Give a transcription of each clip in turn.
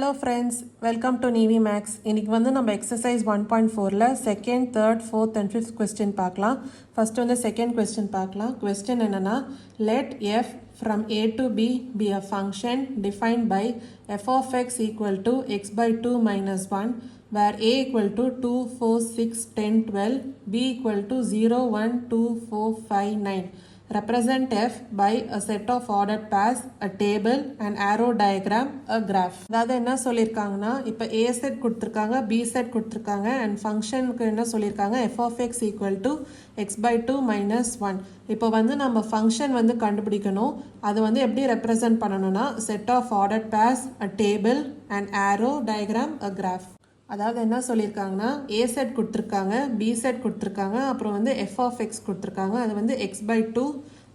Hello friends, welcome to Navy Max. இன்னைக்கு வந்து நம்ம exercise 1.4ல second, third, fourth and fifth question பார்க்கலாம். First வந்து second question பார்க்கலாம். Question என்னன்னா, let f from a to b be a function defined by f of x equal to x by 2 minus 1 where a equal to 2, 4, 6, 10, 12, b equal to 0, 1, 2, 4, 5, 9. Represent f by a set of ordered pairs, a table, an arrow diagram, a graph. அதாவது என்ன சொல்லியிருக்காங்கன்னா, இப்போ a set கொடுத்துருக்காங்க, b set கொடுத்துருக்காங்க, and ஃபங்க்ஷனுக்கு என்ன சொல்லியிருக்காங்க, f of x equal to x by 2 minus 1. இப்போ வந்து நம்ம ஃபங்க்ஷன் வந்து கண்டுபிடிக்கணும். அது வந்து எப்படி ரெப்ரசன்ட் பண்ணணும்னா, set of ordered pairs, a table, an arrow diagram, a graph. அதாவது என்ன சொல்லியிருக்காங்கன்னா, ஏ செட் கொடுத்துருக்காங்க, பி செட் கொடுத்துருக்காங்க, அப்புறம் வந்து எஃப் ஆஃப் எக்ஸ் கொடுத்துருக்காங்க. அது வந்து எக்ஸ் பை 2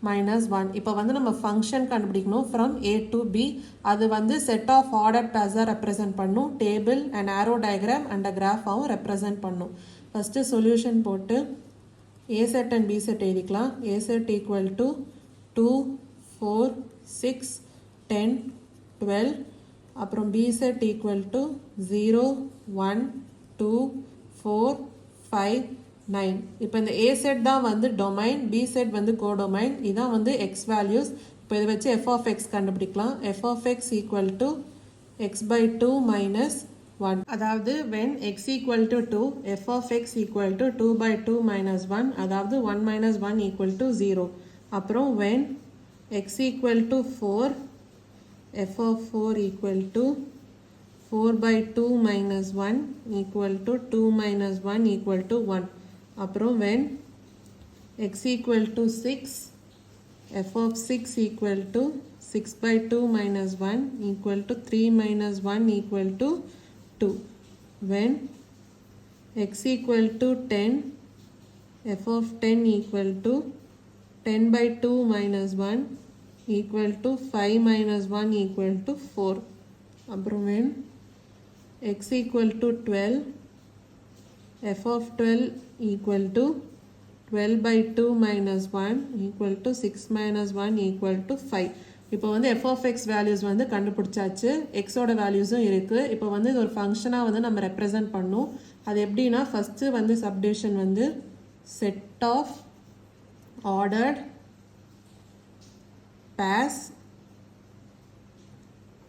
மைனஸ் 1. இப்போ வந்து நம்ம ஃபங்க்ஷன் கண்டுபிடிக்கணும் ஃப்ரம் ஏ டு பி. அது வந்து செட் ஆஃப் ஆர்டர் பேஸாக ரெப்ரசென்ட் பண்ணும். Table and arrow diagram and கிராஃபாகவும் ரெப்ரசென்ட் பண்ணும். ஃபஸ்ட்டு சொல்யூஷன் போட்டு A set and B set எழுதிக்கலாம். A set equal to 2, 4, 6, 10, 12. அப்புறம் b set equal to 0, 1, 2, 4, 5, 9. இப்போ இந்த a set தான் வந்து டொமைன், b set வந்து கோடொமைன். இதான் வந்து x values. இப்போ இதை வச்சு f of x கண்டுபிடிக்கலாம். f of x equal to x by 2 minus 1. அதாவது when x equal to 2, f of x equal to 2 by 2 minus 1. அதாவது 1 minus 1 equal to 0. அப்புறம் when x equal to 4, f of 4 equal to 4 by 2 minus 1 equal to 2 minus 1 equal to 1. அப்புறம் when x equal to 6, f of 6 equal to 6 by 2 minus 1 equal to 3 minus 1 equal to 2. When x equal to 10, f of 10 equal to 10 by 2 minus 1 equal to 5 minus 1 equal to 4. அப்புறம் when x equal to 12, f of 12 equal to 12 by 2 minus 1 equal to 6 minus 1 equal to 5. இப்போ வந்து f of x values வந்து கண்டுபிடிச்சாச்சு. x ஓட வேல்யூஸும் இருக்குது. இப்போ வந்து இது ஒரு ஃபங்க்ஷனாக வந்து நம்ம ரெப்ரசன்ட் பண்ணணும். அது எப்படின்னா, ஃபஸ்ட்டு வந்து சப்டிவிஷன் வந்து செட் ஆஃப் ஆர்டர்ட் pairs.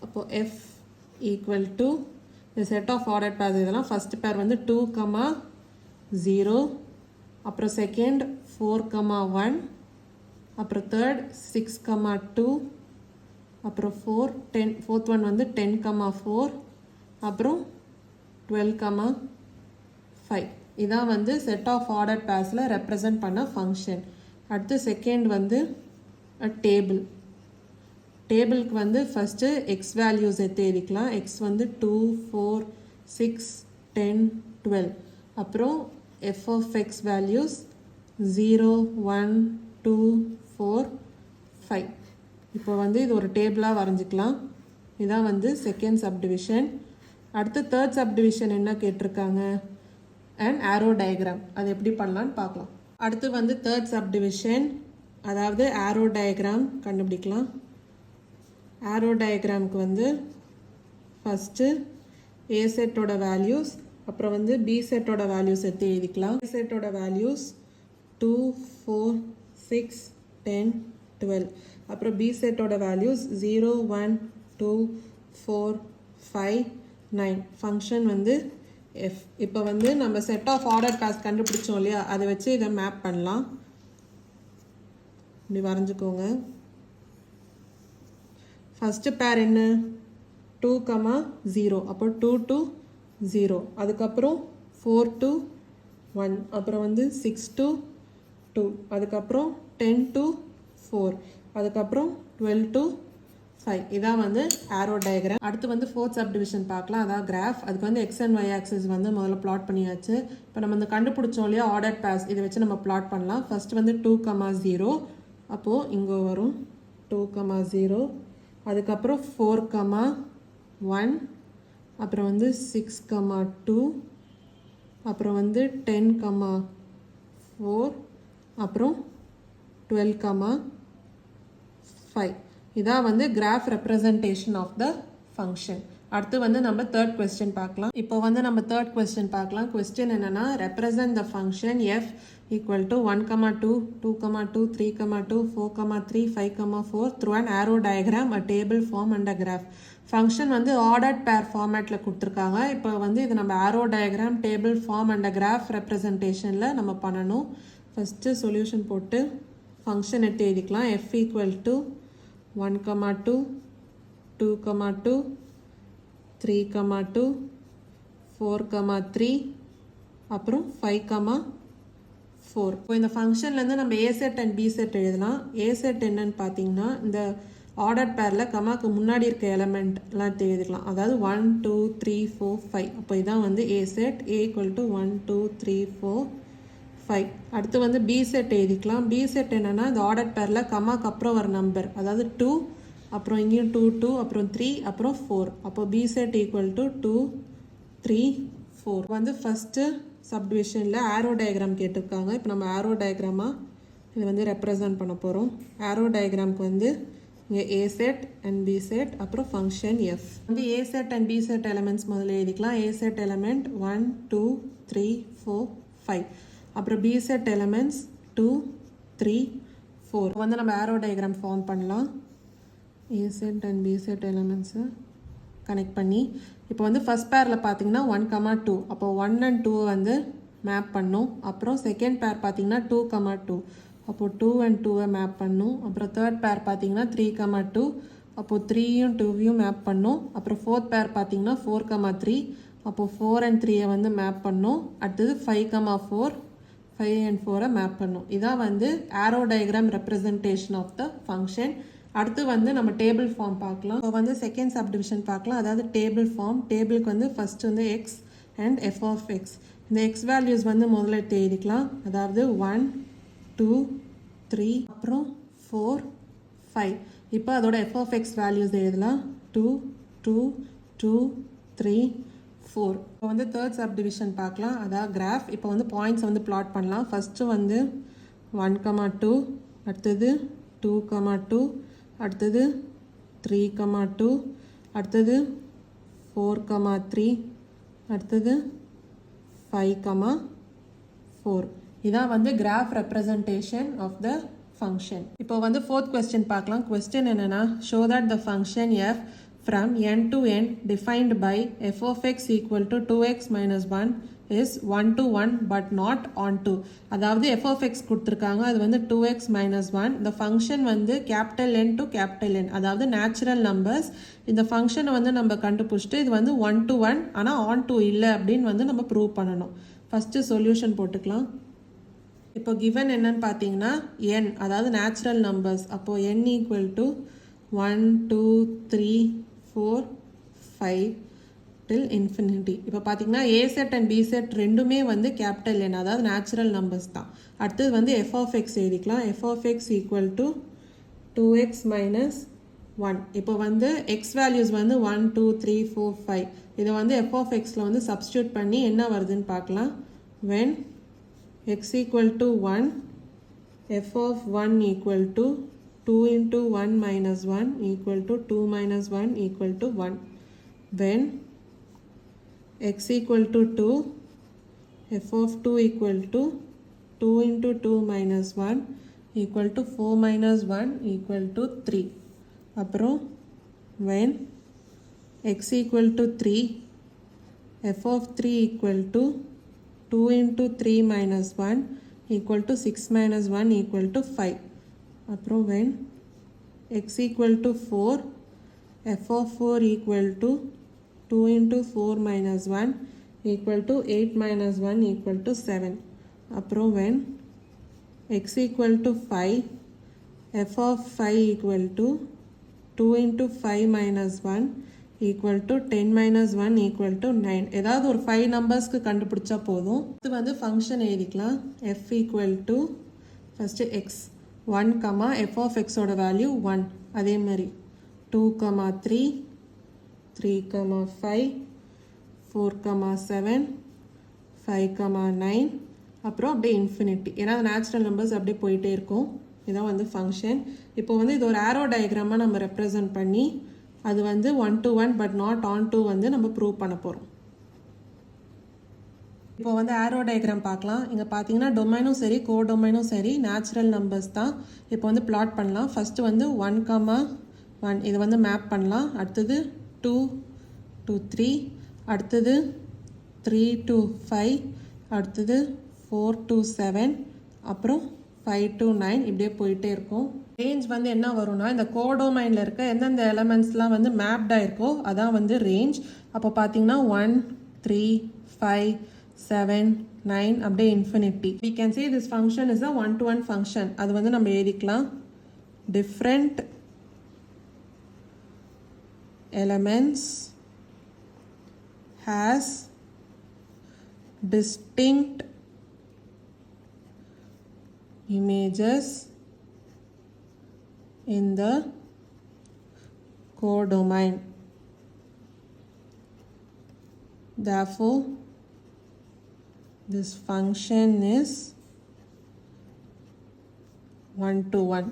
அப்போ f equal to the set of ordered pairs. இதெல்லாம் first pair வந்து 2, 0. அப்புறம் second 4, 1. அப்புறம் third 6, 2. அப்புறம் 4th one வந்து 10, 4. அப்புறம் 12, 5. இதான் வந்து set of ordered pairsல represent பண்ண function. அடுத்து second வந்து a table. டேபிளுக்கு வந்து ஃபஸ்ட்டு எக்ஸ் வேல்யூஸ் எடுத்து எழுதிக்கலாம். எக்ஸ் வந்து 2, 4, 6, 10, 12. அப்புறம் எஃப் ஆஃப் எக்ஸ் வேல்யூஸ் 0, 1, 2, 4, 5. இப்போ வந்து இது ஒரு டேபிளாக வரைஞ்சிக்கலாம். இதான் வந்து செகண்ட் சப்டிவிஷன். அடுத்து தேர்ட் சப்டிவிஷன் என்ன கேட்டிருக்காங்க, அண்ட் ஆரோ டயக்ராம். அது எப்படி பண்ணலான்னு பார்க்கலாம். அடுத்து வந்து தேர்ட் சப்டிவிஷன், அதாவது ஆரோ டயக்ராம் கண்டுபிடிக்கலாம். ஆரோ டயக்ராமுக்கு வந்து ஃபஸ்ட்டு ஏ செட்டோட வேல்யூஸ், அப்புறம் வந்து பி செட்டோட வேல்யூஸ் எடுத்து எழுதிக்கலாம். ஏ செட்டோட வேல்யூஸ் 2, 4, 6, 10, 12. அப்புறம் பி செட்டோட வேல்யூஸ் 0, 1, 2, 4, 5, 9. ஃபங்க்ஷன் வந்து எஃப். இப்போ வந்து நம்ம செட் ஆஃப் ஆர்டர் பேஸ் கண்டுபிடிச்சோம் இல்லையா, அதை வச்சு இதை மேப் பண்ணலாம். இப்படி வரைஞ்சிக்கோங்க. ஃபஸ்ட்டு பேர் என்ன, 2, 0. அப்போ 2 to 0. அதுக்கப்புறம் 4 to 1. அப்புறம் வந்து 6 to 2. அதுக்கப்புறம் 10 to 4. அதுக்கப்புறம் 12 to 5. இதான் வந்து ஆரோ டயக்ராம். அடுத்து வந்து ஃபோர்த் சப்டிவிஷன் பார்க்கலாம், அதாவது கிராஃப். அதுக்கு வந்து எக்ஸ் அண்ட் ஒய் ஆக்சிஸ் வந்து முதல்ல பிளாட் பண்ணியாச்சு. இப்போ நம்ம வந்து கண்டுபிடிச்சோம் இல்லையா ஆர்டர் பேஸ், இதை வச்சு நம்ம பிளாட் பண்ணலாம். ஃபஸ்ட்டு வந்து 2, 0. அப்போது இங்கே வரும் 2, 0. அதுக்கப்புறம் 4, 1. அப்புறம் வந்து 6, 2. அப்புறம் வந்து 10, 4. அப்புறம் 12, 5. இதான் வந்து graph representation of the function. அடுத்து வந்து நம்ம தேர்ட் கொஸ்டின் பார்க்கலாம். இப்போ வந்து நம்ம தேர்ட் கொஸ்டின் பார்க்கலாம். கொஸ்டின் என்னன்னா, represent the function F equal to 1,2, 2,2, 3,2, 4,3, 5,4 through an arrow diagram, a table form and a graph. Function வந்து ஆர்டர்ட் பேர் ஃபார்மேட்டில் கொடுத்துருக்காங்க. இப்போ வந்து இது நம்ம arrow diagram, table form and a graph ரெப்ரசன்டேஷனில் நம்ம பண்ணணும். ஃபஸ்ட்டு சொல்யூஷன் போட்டு ஃபங்க்ஷன் எடுத்து எழுதிக்கலாம். எஃப் ஈக்குவல் டு 1,2, 2,2, 3,2, 4,3 அப்புறம் 5,4. இப்போ இந்த ஃபங்க்ஷன்லேருந்து நம்ம ஏ செட் அண்ட் பி செட் எழுதலாம். ஏ செட் என்னன்னு பார்த்தீங்கன்னா, இந்த ஆர்டர் பேரில் கமாக்கு முன்னாடி இருக்க எலமெண்ட்லாம் எடுத்து எழுதிக்கலாம். அதாவது 1, 2, 3, 4, 5. அப்போ இதான் வந்து A set. A equal to 1, 2, 3, 4, 5. அடுத்து வந்து பி செட் எழுதிக்கலாம். பி செட் என்னென்னா, இந்த ஆர்டர் பேரில் கமாக்கு அப்புறம் வர நம்பர், அதாவது 2, அப்புறம் இங்கேயும் 2, 2, அப்புறம் 3, அப்புறம் 4. அப்போ பி செட் ஈக்குவல் டு 2, 3, 4. வந்து ஃபஸ்ட்டு சப்டிவிஷனில் ஆரோ டயக்ராம் கேட்டிருக்காங்க. இப்போ நம்ம ஆரோ டயக்ராமாக இதை வந்து ரெப்ரசன்ட் பண்ண போகிறோம். ஆரோ டயக்ராம்க்கு வந்து இங்கே A set and B set, அப்புறம் ஃபங்க்ஷன் எஃப். வந்து A set and B set elements முதல்ல எழுதிக்கலாம். A set element 1, 2, 3, 4, 5. அப்புறம் பி செட் எலமெண்ட்ஸ் 2, 3, 4. வந்து நம்ம ஆரோ டயக்ராம் ஃபார்ம் பண்ணலாம். A set and B set எலமெண்ட்ஸை கனெக்ட் பண்ணி இப்போ வந்து ஃபஸ்ட் பேரில் பார்த்தீங்கன்னா 1,2. அப்போ 1 and 2 வந்து மேப் பண்ணும். அப்புறம் செகண்ட் பேர் பார்த்தீங்கன்னா 2,2. அப்போது 2 and 2 மேப் பண்ணும். அப்புறம் தேர்ட் பேர் பார்த்தீங்கன்னா 3,2. அப்போது 3யும் 2யும் மேப் பண்ணும். அப்புறம் ஃபோர்த் பேர் பார்த்தீங்கன்னா 4,3. அப்போது 4 and 3 வந்து மேப் பண்ணும். அடுத்தது 5,4, 5 and 4 மேப் பண்ணும். இதான் வந்து arrow diagram representation of the function. அடுத்து வந்து நம்ம டேபிள் ஃபார்ம் பார்க்கலாம். இப்போ வந்து செகண்ட் சப்டிவிஷன் பார்க்கலாம். அதாவது டேபிள் ஃபார்ம். டேபிளுக்கு வந்து ஃபஸ்ட்டு வந்து x and f of x. இந்த எக்ஸ் வேல்யூஸ் வந்து முதல்ல எடுத்து எழுதிக்கலாம். அதாவது 1, 2, 3, அப்புறம் 4, 5. இப்போ அதோட எஃப் ஆஃப் எக்ஸ் வேல்யூஸ் எழுதலாம். 2, 2, 2, 3, 4. இப்போ வந்து தேர்ட் சப்டிவிஷன் பார்க்கலாம். அதாவது கிராஃப். இப்போ வந்து பாயிண்ட்ஸ் வந்து பிளாட் பண்ணலாம். ஃபஸ்ட்டு வந்து 1,2, அடுத்தது 2,2, அடுத்தது 3,2, அடுத்தது 4,3, அடுத்தது 5,4. இதான் வந்து graph representation of the function. இப்போ வந்து ஃபோர்த் கொஸ்டின் பார்க்கலாம். கொஸ்டின் என்னென்னா, show that the function f from n to n defined by f of x equal to 2x minus 1 is 1 to 1 but not on 2. அதாவது f of x கொடுத்துருக்காங்க, அது வந்து 2x minus 1. இந்த function வந்து capital N to capital N, அதாவது natural numbers. இந்த ஃபங்க்ஷனை வந்து நம்ம கண்டுபிடிச்சிட்டு இது வந்து 1 to 1 ஆனால் ஆன் 2 இல்லை அப்படின்னு வந்து நம்ம ப்ரூவ் பண்ணணும். ஃபஸ்ட்டு சொல்யூஷன் போட்டுக்கலாம். இப்போ கிவன் என்னன்னு பார்த்தீங்கன்னா n, அதாவது நேச்சுரல் நம்பர்ஸ். அப்போது n equal to 1, 2, 3, 4, 5 till infinity. இப்போ பார்த்தீங்கன்னா A set and B set ரெண்டுமே வந்து கேபிட்டல் N, அதாவது நேச்சுரல் நம்பர்ஸ் தான். அடுத்தது வந்து எஃப் ஆஃப் எக்ஸ் எழுதிக்கலாம். F of x equal to 2x minus 1. இப்போ வந்து எக்ஸ் வேல்யூஸ் வந்து 1, 2, 3, 4, 5. இதை வந்து எஃப் ஆஃப் எக்ஸில் வந்து சப்ஸ்டியூட் பண்ணி என்ன வருதுன்னு பார்க்கலாம். when x equal to 1, f of 1 equal to 2 into 1 minus 1 equal to 2 minus 1 equal to 1. When x equal to 2, f of 2 equal to 2 into 2 minus 1 equal to 4 minus 1 equal to 3. அப்புறம் when x equal to 3, f of 3 equal to 2 into 3 minus 1 equal to 6 minus 1 equal to 5. அப்புறம் when x equal to 4, f of 4 equal to 2 into 4 minus 1 equal to 8 minus 1 equal to 7. அப்புறம் when x equal to 5, f of 5 equal to 2 into 5 minus 1 equal to 10 minus 1 equal to 9. ஏதாவது ஒரு 5 நம்பர்ஸ்க்கு கண்டுபிடிச்சா போதும். இது வந்து function எழுதிக்கலாம். f equal to first x 1, f of x ஓட value 1. அதே மாதிரி 2, 3, 3, 5, 4, 7, 5, 9, அப்புறம் அப்படியே இன்ஃபினிட்டி. ஏன்னா நேச்சுரல் நம்பர்ஸ் அப்படியே போயிட்டே இருக்கும். இதான் வந்து ஃபங்க்ஷன். இப்போ வந்து இது ஒரு ஆரோ டயக்ராமாக நம்ம ரெப்ரசன்ட் பண்ணி அது வந்து 1 to 1 but not on to வந்து நம்ம ப்ரூவ் பண்ண போகிறோம். இப்போ வந்து ஆரோ டயக்ராம் பார்க்கலாம். இங்கே பார்த்தீங்கன்னா டொமைனும் சரி கோடொமைனும் சரி நேச்சுரல் நம்பர்ஸ் தான். இப்போ வந்து பிளாட் பண்ணலாம். ஃபஸ்ட்டு வந்து 1,1 இது வந்து மேப் பண்ணலாம். அடுத்தது 2 to 3, அடுத்தது 3 to 5, அடுத்தது 4 to 7, அப்புறம் 5 to 9 இப்படியே போயிட்டே இருக்கும். ரேஞ்ச் வந்து என்ன வரும்னா இந்த கோடொமைனில் இருக்க எந்தெந்த எலமெண்ட்ஸ்லாம் வந்து மேப்டாக இருக்கோ அதான் வந்து ரேஞ்ச். அப்போ பார்த்தீங்கன்னா 1, 3, 5, 7, 9 அப்படியே infinity. we can say this function is a one-to-one function. அது வந்து நம்ம எழுதிக்கலாம். different elements has distinct images in the codomain. Therefore, this function is one-to-one.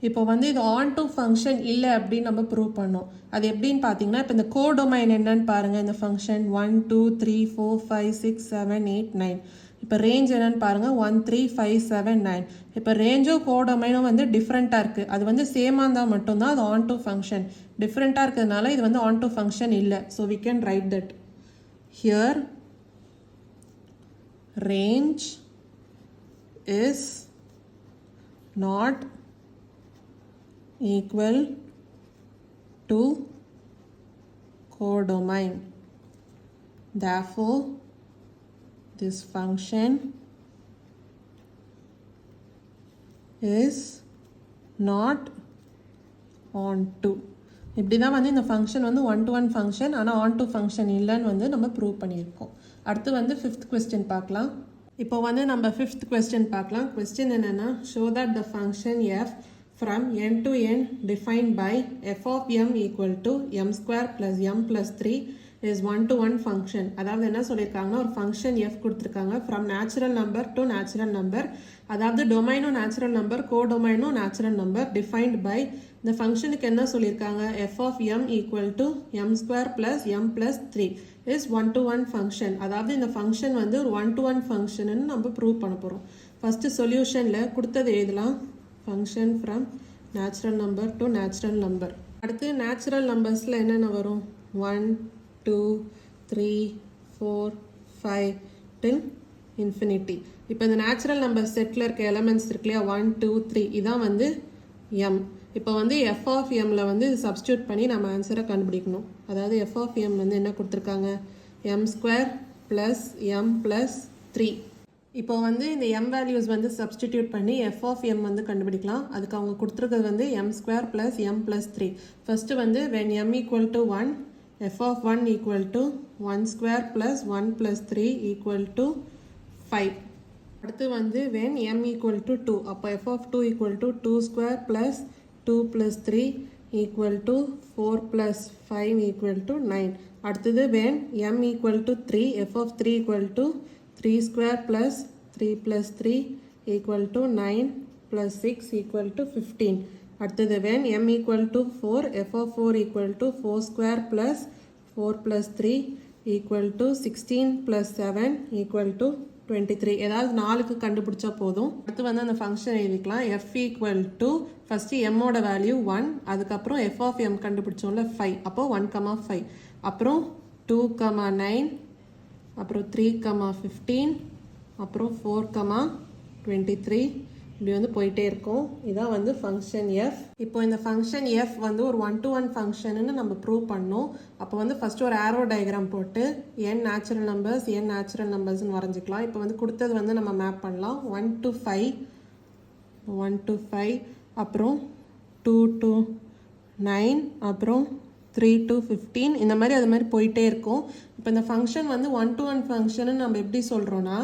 இப்போ வந்து இது ஆன் டு ஃபங்க்ஷன் இல்லை அப்படின்னு நம்ம ப்ரூவ் பண்ணோம். அது எப்படின்னு பார்த்தீங்கன்னா இப்போ இந்த கோடொமைன் என்னன்னு பாருங்கள். இந்த ஃபங்க்ஷன் 1, 2, 3, 4, 5, 6, 7, 8, 9. இப்போ ரேஞ்ச் என்னன்னு பாருங்கள் 1, 3, 5, 7, 9. இப்போ ரேஞ்சும் கோடொமைனும் வந்து டிஃப்ரெண்ட்டாக இருக்குது. அது வந்து சேமாக இருந்தால் மட்டும்தான் அது ஆன் டு ஃபங்க்ஷன். டிஃப்ரெண்ட்டாக இருக்கிறதுனால இது வந்து ஆன் டு ஃபங்க்ஷன் இல்லை. So we can write that here range is not equal to codomain. Therefore, this function is not onto. இப்படி தான் வந்து இந்த ஃபங்க்ஷன் வந்து ஒன் டு ஒன் ஃபங்க்ஷன், ஆனால் ஆன் டு ஃபங்க்ஷன் இல்லைன்னு வந்து நம்ம ப்ரூவ் பண்ணியிருக்கோம். அடுத்து வந்து 5th question பார்க்கலாம். இப்போ வந்து நம்ம 5th question பார்க்கலாம். கொஸ்டின் என்னென்னா show that the function f from n to n defined by f of m equal to m square plus m plus 3 is one-to-one function. அதாவது என்ன சொல்லியிருக்காங்கன்னா ஒரு ஃபங்க்ஷன் f கொடுத்துருக்காங்க from natural number to natural number. அதாவது டொமைனும் natural number கோடொமைனும் natural number defined by இந்த ஃபங்க்ஷனுக்கு என்ன சொல்லியிருக்காங்க f of m equal to m square plus m plus 3 is one-to-one function. அதாவது இந்த ஃபங்க்ஷன் வந்து ஒரு one-to-one ஃபங்க்ஷன்னு நம்ம ப்ரூவ் பண்ண போகிறோம். ஃபஸ்ட்டு சொல்யூஷனில் கொடுத்தது எழுதலாம். function from natural number to natural number. அடுத்து natural numbersல என்னென்ன வரும் 1, 2, 3, 4, 5 till infinity. இப்போ இந்த natural number செட்டில் இருக்க எலமெண்ட்ஸ் இருக்கு இல்லையா 1, 2, 3 இதான் வந்து m. இப்போ வந்து f of mல வந்து இது சப்ஸ்டியூட் பண்ணி நம்ம ஆன்சரை கண்டுபிடிக்கணும். அதாவது f of m வந்து என்ன கொடுத்துருக்காங்க m square plus m plus 3. இப்போ வந்து இந்த m வேல்யூஸ் வந்து சப்ஸ்டிடியூட் பண்ணி f of m வந்து கண்டுபிடிக்கலாம். அதுக்கு அவங்க கொடுத்துருக்கிறது வந்து m square plus m plus 3. First வந்து when m equal to 1, f of 1 equal to 1 square plus 1 plus 3 equal to 5. அடுத்து வந்து when m equal to 2, அப்போ f of 2 equal to 2 square plus 2 plus 3 equal to 4 plus 5 equal to 9. அடுத்தது when m equal to 3, f of 3 equal to 3 square plus 3 plus 3 equal to 9 plus 6 equal to 15. அடுத்தது when m equal to 4, f of 4 equal to 4 square plus 4 plus 3 equal to 16 plus 7 equal to 23. ஏதாவது 4க்கு கண்டுபிடிச்சா போதும். அடுத்து வந்து அந்த function எழுதிக்கலாம். f equal to first mோட value 1, அதுக்கப்புறம் f of m கண்டுபிடிச்சோம்ல 5, அப்போ 1,5, அப்புறம் 2,9, அப்புறம் 3,15, அப்புறம் 4,23 இப்படி வந்து போயிட்டே இருக்கும். இதான் வந்து ஃபங்க்ஷன் f. இப்போ இந்த ஃபங்க்ஷன் f வந்து ஒரு ஒன் டு ஒன் ஃபங்க்ஷன்னு நம்ம ப்ரூவ் பண்ணோம். அப்போ வந்து ஃபஸ்ட்டு ஒரு ஆரோ டயக்ராம் போட்டு n natural numbers n natural நம்பர்ஸ்னு வரைஞ்சிக்கலாம். இப்போ வந்து கொடுத்தது வந்து நம்ம மேப் பண்ணலாம். 1 to 5, அப்புறம் 2 to 9, அப்புறம் 3 to 15 இந்த மாதிரி அது மாதிரி போயிட்டே இருக்கும். இப்போ இந்த ஃபங்க்ஷன் வந்து ஒன் டு ஒன் ஃபங்க்ஷன்னு நம்ம எப்படி சொல்கிறோன்னா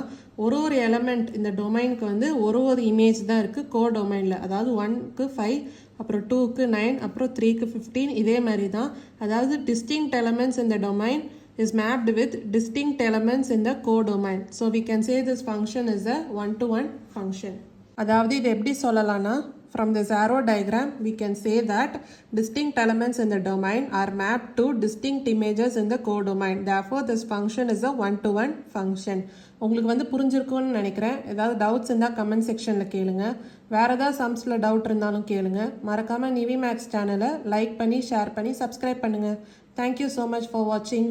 ஒரு எலமெண்ட் இந்த டொமைனுக்கு வந்து ஒரு இமேஜ் தான் இருக்குது கோடொமைனில். அதாவது 1க்கு 5, அப்புறம் 2க்கு 9, அப்புறம் 3க்கு 15 இதே மாதிரி தான். அதாவது distinct elements in the domain is mapped with distinct elements in the codomain. So we can say this function is a one-to-one function. அதாவது இது எப்படி சொல்லலாம்னா from this arrow diagram, we can say that distinct elements in the domain are mapped to distinct images in the codomain. Therefore, this function is a one-to-one function. உங்களுக்கு வந்து புரிஞ்சிருக்கும்னு நினைக்கிறேன். ஏதாவது doubts இருந்தால் கமெண்ட் செக்ஷனில் கேளுங்க. வேறு ஏதாவது சம்ஸில் டவுட் இருந்தாலும் கேளுங்க. மறக்காமல் நிவி மேக்ஸ் சேனலை லைக் பண்ணி ஷேர் பண்ணி சப்ஸ்கிரைப் பண்ணுங்கள். தேங்க்யூ ஸோ மச் ஃபார் வாட்சிங்.